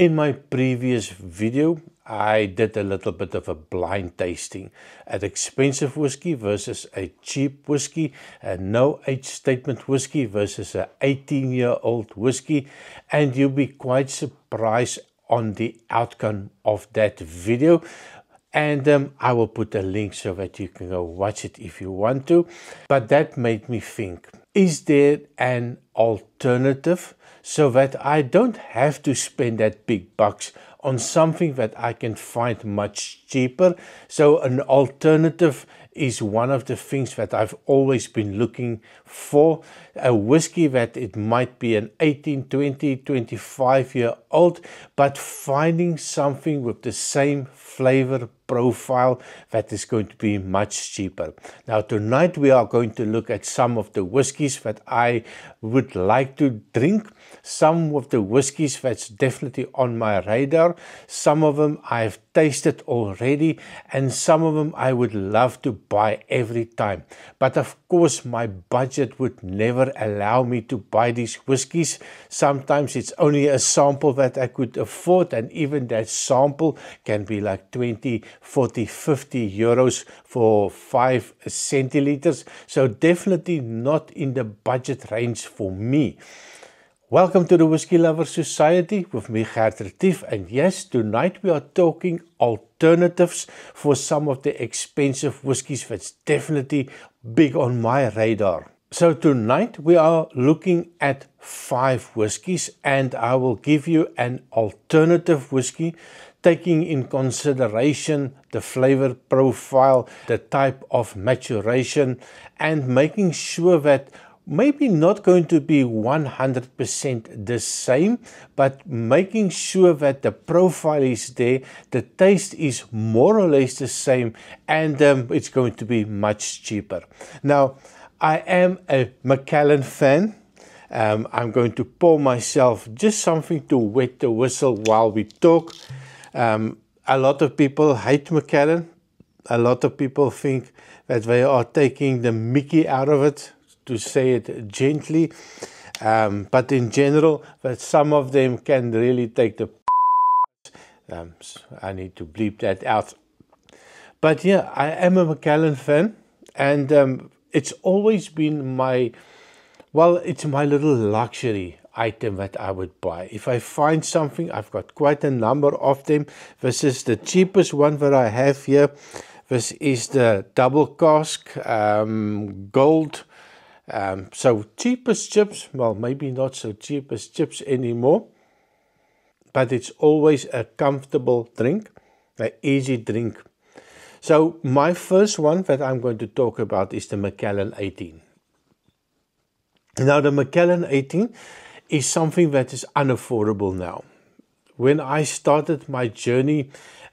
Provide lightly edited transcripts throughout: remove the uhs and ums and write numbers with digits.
In my previous video, I did a little bit of a blind tasting. An expensive whiskey versus a cheap whiskey, a no age statement whiskey versus an 18-year-old whiskey, and you'll be quite surprised on the outcome of that video. And I will put a link so that you can go watch it if you want to. But that made me think, is there an alternative so that I don't have to spend that big bucks on something that I can find much cheaper? So an alternative is one of the things that I've always been looking for. A whiskey that it might be an 18, 20, 25-year-old, but finding something with the same flavor profile that is going to be much cheaper. Now tonight we are going to look at some of the whiskies that I would like to drink, some of the whiskies that's definitely on my radar, some of them I've tasted already, and some of them I would love to buy every time. But of course my budget would never allow me to buy these whiskies. Sometimes it's only a sample that I could afford, and even that sample can be like 20, 40, 50 euros for 5 centiliters. So definitely not in the budget range for me. Welcome to the Whiskey Lovers Society with me, Gert Retief, and yes, tonight we are talking alternatives for some of the expensive whiskies that's definitely big on my radar. So tonight we are looking at 5 whiskies, and I will give you an alternative whiskey taking in consideration the flavor profile, the type of maturation, and making sure that maybe not going to be 100% the same, but making sure that the profile is there, the taste is more or less the same, and it's going to be much cheaper. Now, I am a Macallan fan. I'm going to pour myself just something to wet the whistle while we talk. A lot of people hate Macallan. A lot of people think that they are taking the mickey out of it, to say it gently, but in general, that some of them can really take the I need to bleep that out. But yeah, I am a Macallan fan, and it's always been my, well, it's my little luxury item that I would buy. If I find something, I've got quite a number of them. This is the cheapest one that I have here. This is the double cask gold. So cheap as chips, well, maybe not so cheap as chips anymore, but it's always a comfortable drink, an easy drink. So my first one that I'm going to talk about is the Macallan 18. Now the Macallan 18 is something that is unaffordable now. When I started my journey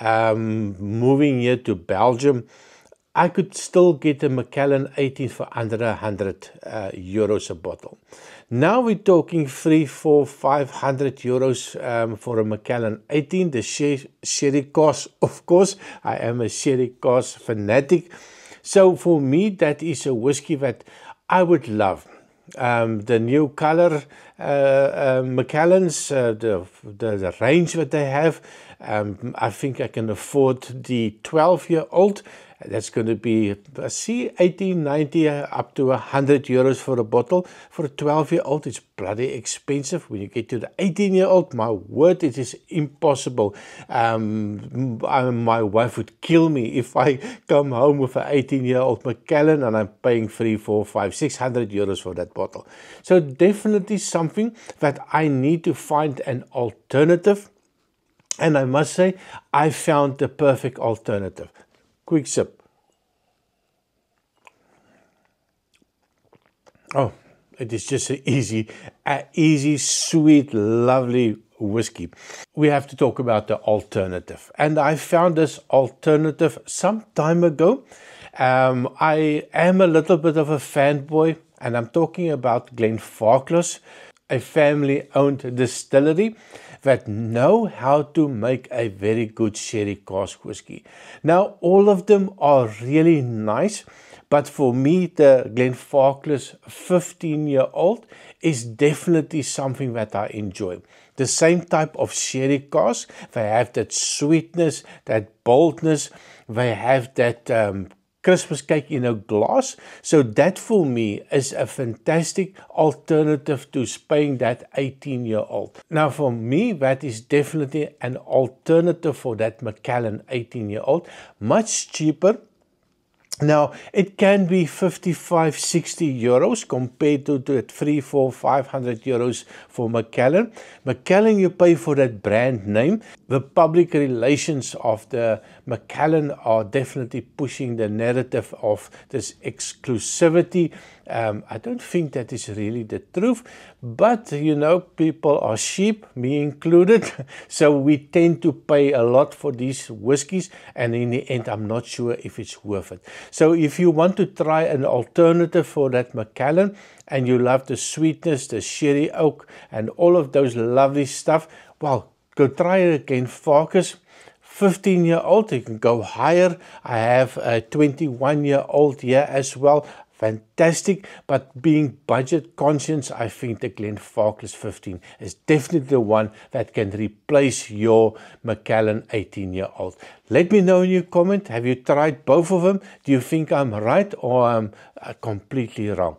moving here to Belgium, I could still get a Macallan 18 for under 100 euros a bottle. Now we're talking 300, 400, 500 euros for a Macallan 18. The sherry cask, of course, I am a sherry cask fanatic. So for me, that is a whiskey that I would love. The new color Macallans, the range that they have, I think I can afford the 12-year-old. That's going to be, see, 18, 90, up to 100 euros for a bottle. For a 12-year-old, it's bloody expensive. When you get to the 18-year-old, my word, it is impossible. My wife would kill me if I come home with an 18-year-old Macallan and I'm paying 300, 400, 500, 600 euros for that bottle. So definitely something that I need to find an alternative. And I must say, I found the perfect alternative. Quick sip. Oh, it is just an easy, sweet, lovely whiskey. We have to talk about the alternative. And I found this alternative some time ago. I am a little bit of a fanboy, and I'm talking about Glenfarclas, a family-owned distillery that know how to make a very good sherry cask whiskey. Now, all of them are really nice, but for me, the Glenfarclas 15-year-old is definitely something that I enjoy. the same type of sherry cask. They have that sweetness, that boldness. They have that Christmas cake in a glass. So that for me is a fantastic alternative to paying that 18-year-old. Now for me, that is definitely an alternative for that Macallan 18-year-old. Much cheaper. Now, it can be 55, 60 euros compared to the 3, 4, 500 euros for Macallan. Macallan, you pay for that brand name. The public relations of the Macallan are definitely pushing the narrative of this exclusivity. I don't think that is really the truth, but you know, people are sheep, me included, so we tend to pay a lot for these whiskies, and in the end, I'm not sure if it's worth it. So if you want to try an alternative for that Macallan, and you love the sweetness, the sherry oak, and all of those lovely stuff, well, go try it again, Farkas. 15-year-old, you can go higher. I have a 21-year-old here as well. Fantastic, but being budget conscious, I think the Glenfarclas 15 is definitely the one that can replace your Macallan 18-year-old. Let me know in your comment, have you tried both of them? Do you think I'm right or I'm completely wrong?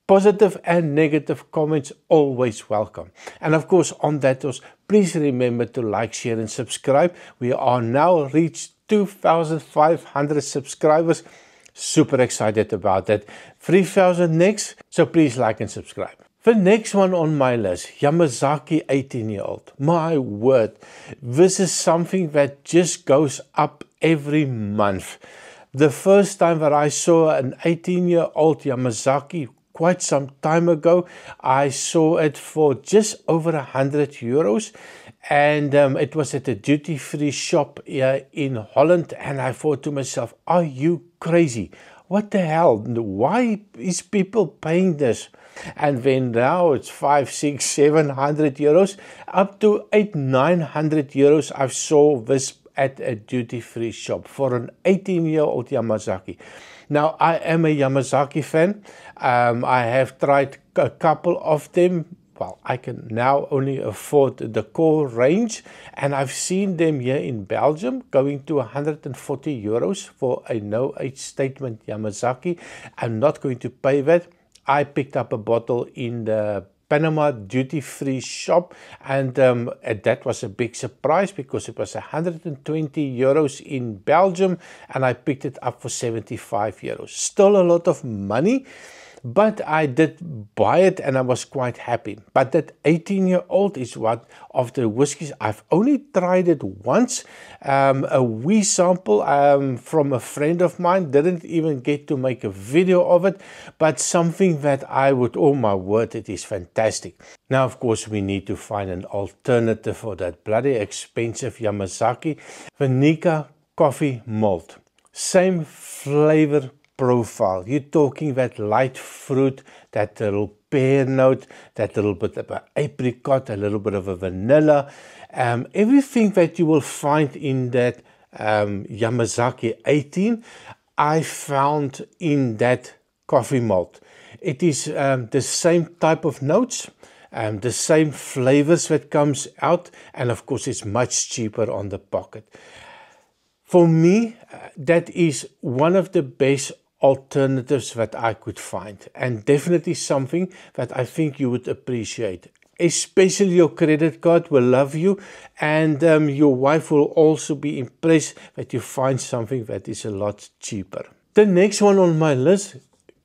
Positive and negative comments always welcome. And of course, on that note, please remember to like, share and subscribe. We are now reached 2,500 subscribers. Super excited about that. 3,000 next, so please like and subscribe. The next one on my list, Yamazaki 18-year-old. My word, this is something that just goes up every month. The first time that I saw an 18-year-old Yamazaki quite some time ago, I saw it for just over 100 euros. And it was at a duty-free shop here in Holland. And I thought to myself, are you crazy? What the hell? Why is people paying this? And then now it's 500, 600, 700 euros, up to 800, 900 euros. I saw this at a duty-free shop for an 18-year-old Yamazaki. Now, I am a Yamazaki fan. I have tried a couple of them. Well, I can now only afford the core range, and I've seen them here in Belgium going to 140 euros for a no-age statement Yamazaki. I'm not going to pay that. I picked up a bottle in the Panama duty-free shop, and that was a big surprise because it was 120 euros in Belgium, and I picked it up for 75 euros. Still a lot of money, but I did buy it and I was quite happy. But that 18-year-old is one of the whiskies. I've only tried it once, a wee sample from a friend of mine. Didn't even get to make a video of it, but something that I would, oh my word, it is fantastic. Now, of course, we need to find an alternative for that bloody expensive Yamazaki. Vinica coffee malt. Same flavor profile. You're talking that light fruit, that little pear note, that little bit of an apricot, a little bit of a vanilla. Everything that you will find in that Yamazaki 18, I found in that coffee malt. It is the same type of notes, the same flavors that comes out, and of course it's much cheaper on the pocket. For me, that is one of the best alternatives that I could find, and definitely something that I think you would appreciate. Especially your credit card will love you, and your wife will also be impressed that you find something that is a lot cheaper. The next one on my list,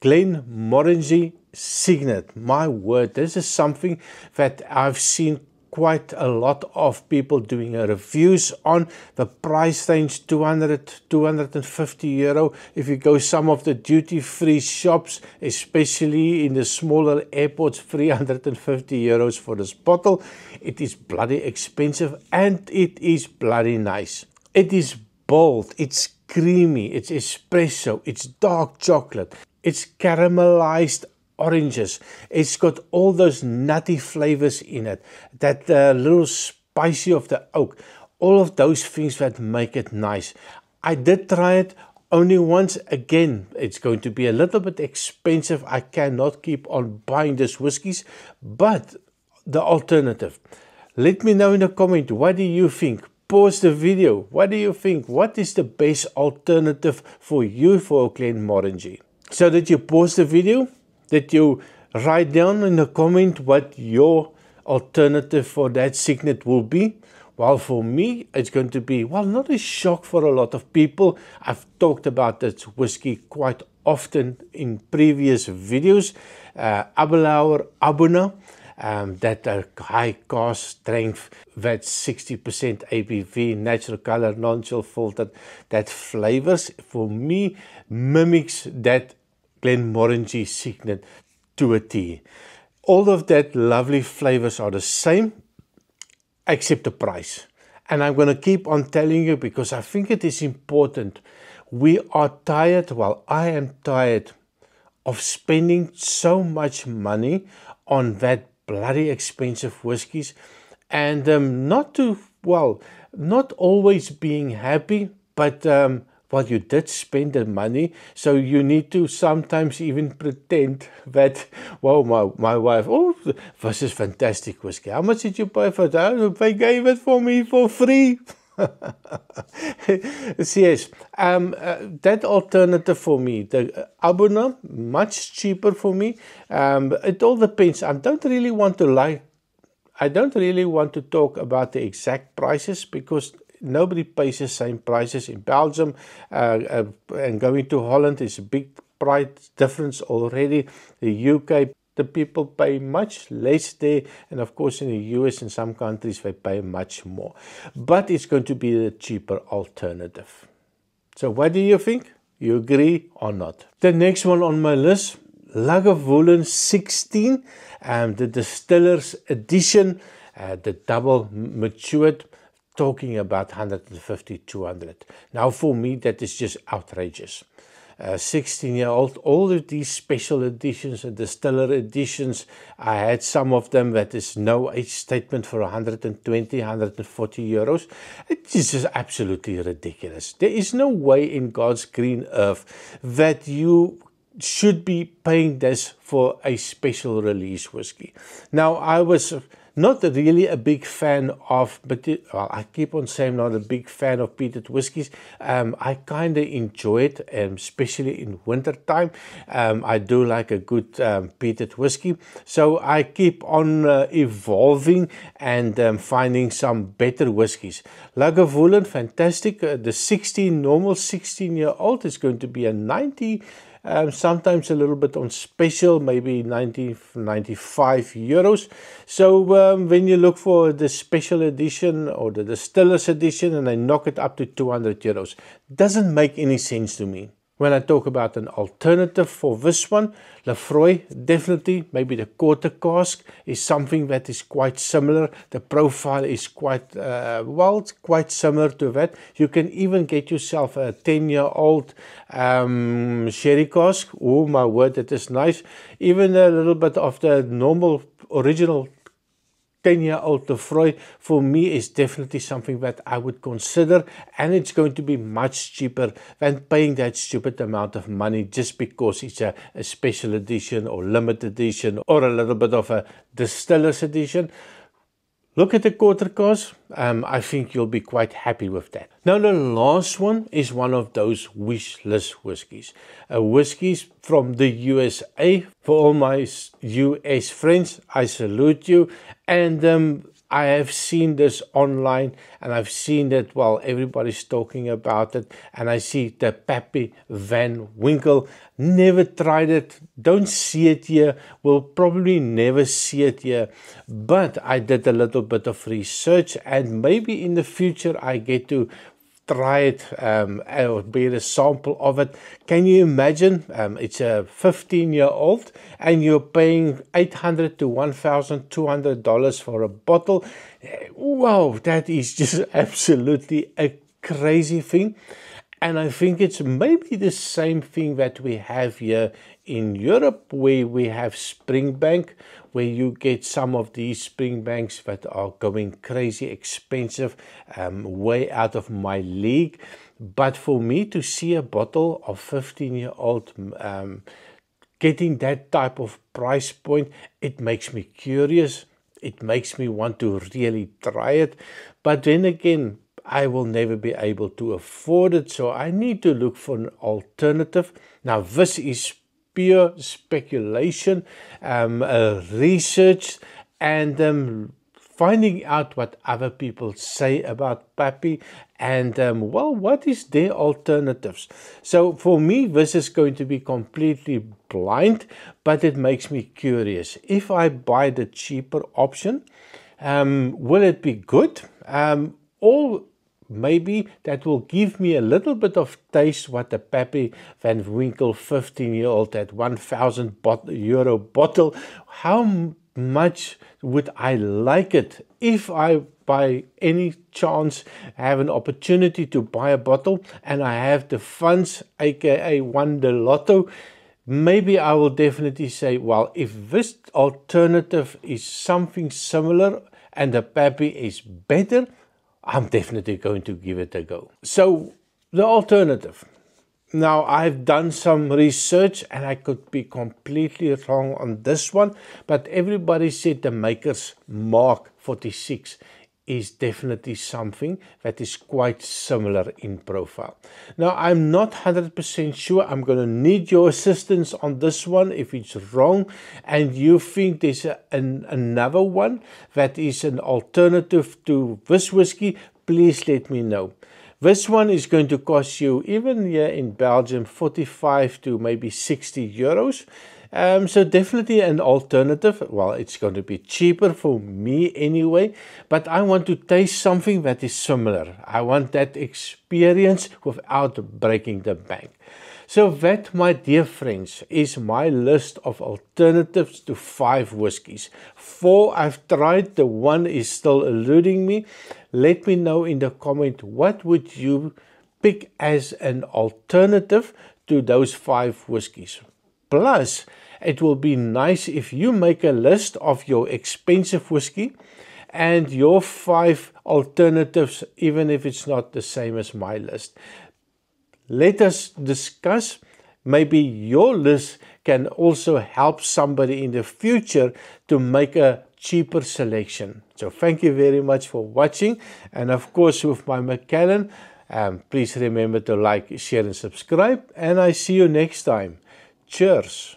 Glenmorangie Signet. My word, this is something that I've seen quite a lot of people doing reviews on. The price range 200, 250 euro. If you go some of the duty-free shops, especially in the smaller airports, 350 euros for this bottle. It is bloody expensive, and it is bloody nice. It is bold, it's creamy, it's espresso, it's dark chocolate, it's caramelized oranges. It's got all those nutty flavors in it, that little spicy of the oak, all of those things that make it nice. I did try it only once. Again, it's going to be a little bit expensive. I cannot keep on buying these whiskies, but the alternative, Let me know in the comment, what do you think? Pause the video. What do you think? What is the best alternative for you for a Glenmorangie? So that you pause the video, that you write down in the comment what your alternative for that signet will be. Well, for me, it's going to be, well, not a shock for a lot of people. I've talked about this whiskey quite often in previous videos. Abelauer Abuna, that high cask strength, that 60% ABV, natural color, non-chill filtered, that flavors, for me, mimics that Glenmorangie signet to a T. All of that lovely flavors are the same, except the price. And I'm going to keep on telling you because I think it is important. We are tired, well, I am tired of spending so much money on that bloody expensive whiskies and not always being happy, but well, you did spend the money, so you need to sometimes even pretend that, well, my wife, oh, this is fantastic whiskey. How much did you pay for that? They gave it for me for free. Yes, that alternative for me, the Abuna, much cheaper for me. It all depends. I don't really want to talk about the exact prices because nobody pays the same prices in Belgium, and going to Holland is a big price difference already. The UK, the people pay much less there, and of course in the US and some countries they pay much more. But it's going to be the cheaper alternative. So what do you think? You agree or not? The next one on my list, Lagavulin 16, the Distiller's Edition, the double matured, talking about 150, 200. Now for me that is just outrageous. 16-year-old, all of these special editions and distiller editions, I had some of them that is no age statement for 120, 140 euros. It is just absolutely ridiculous. There is no way in God's green earth that you should be paying this for a special release whiskey. Now I was not really a big fan of, but well, I keep on saying not a big fan of peated whiskies. I kind of enjoy it, especially in winter time. I do like a good peated whiskey. So I keep on evolving and finding some better whiskies. Lagavulin, fantastic. The normal 16-year-old is going to be a 90. Sometimes a little bit on special, maybe 90, 95 euros. So when you look for the special edition or the distiller's edition and they knock it up to 200 euros, doesn't make any sense to me. When I talk about an alternative for this one, Laphroaig, definitely, maybe the quarter cask is something that is quite similar. The profile is quite, well, it's quite similar to that. You can even get yourself a 10-year-old sherry cask. Oh my word, that is nice. Even a little bit of the normal, original 10-year-old Laphroaig for me is definitely something that I would consider, and it's going to be much cheaper than paying that stupid amount of money just because it's a special edition or limited edition or a little bit of a distiller's edition. Look at the quarter cask. I think you'll be quite happy with that. Now the last one is one of those wish list whiskies. Whiskies from the USA. For all my US friends, I salute you. And I have seen this online and I've seen that, well, everybody's talking about it. And I see the Pappy Van Winkle. Never tried it. Don't see it here. Will probably never see it here. But I did a little bit of research and maybe in the future I get to try it or be a sample of it. Can you imagine? It's a 15-year-old and you're paying $800 to $1,200 for a bottle. Wow, that is just absolutely a crazy thing. And I think it's maybe the same thing that we have here in Europe, where we have Springbank, where you get some of these Springbanks that are going crazy expensive, way out of my league. But for me to see a bottle of 15-year-old getting that type of price point, it makes me curious. It makes me want to really try it. But then again, I will never be able to afford it, so I need to look for an alternative. Now, this is pure speculation, research, and finding out what other people say about Pappy, and well, what is their alternatives. So for me, this is going to be completely blind, but it makes me curious. If I buy the cheaper option, will it be good? Or maybe that will give me a little bit of taste what the Pappy van Winkle 15-year-old at €1,000 bottle, how much would I like it if I by any chance have an opportunity to buy a bottle and I have the funds, aka won the lotto. Maybe I will definitely say, well, if this alternative is something similar and the Pappy is better, I'm definitely going to give it a go. So the alternative. Now, I've done some research and I could be completely wrong on this one, but everybody said the Makers Mark 46 is definitely something that is quite similar in profile. Now, I'm not 100% sure. I'm going to need your assistance on this one if it's wrong and you think there's another one that is an alternative to this whiskey, please let me know. This one is going to cost you, even here in Belgium, 45 to maybe 60 euros. So definitely an alternative. Well, it's going to be cheaper for me anyway, but I want to taste something that is similar. I want that experience without breaking the bank. So that, my dear friends, is my list of alternatives to 5 whiskies. 4 I've tried, the one is still eluding me. Let me know in the comment, what would you pick as an alternative to those 5 whiskies? Plus, it will be nice if you make a list of your expensive whiskey and your 5 alternatives, even if it's not the same as my list. Let us discuss. Maybe your list can also help somebody in the future to make a cheaper selection. So thank you very much for watching. And of course, with my Macallan, please remember to like, share and subscribe. And I see you next time. Cheers.